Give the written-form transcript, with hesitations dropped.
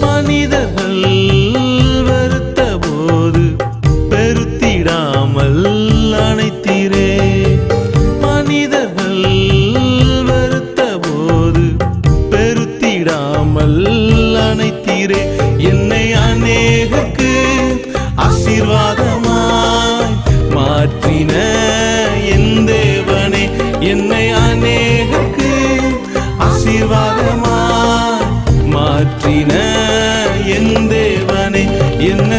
மனிதர்கள் வெறுத்த போது பெருத்திடாமல் அணைத்தீரே. மனிதர்கள் வெறுத்த போது பெருத்திடாமல் அணைத்தீரே. என்னை அநேகருக்கு ஆசீர்வாதமாய் மாற்றின என் தேவனே. என்னை அநேகருக்கு ஆசீர்வாதமாய் மாற்றின என் தேவனே. என்ன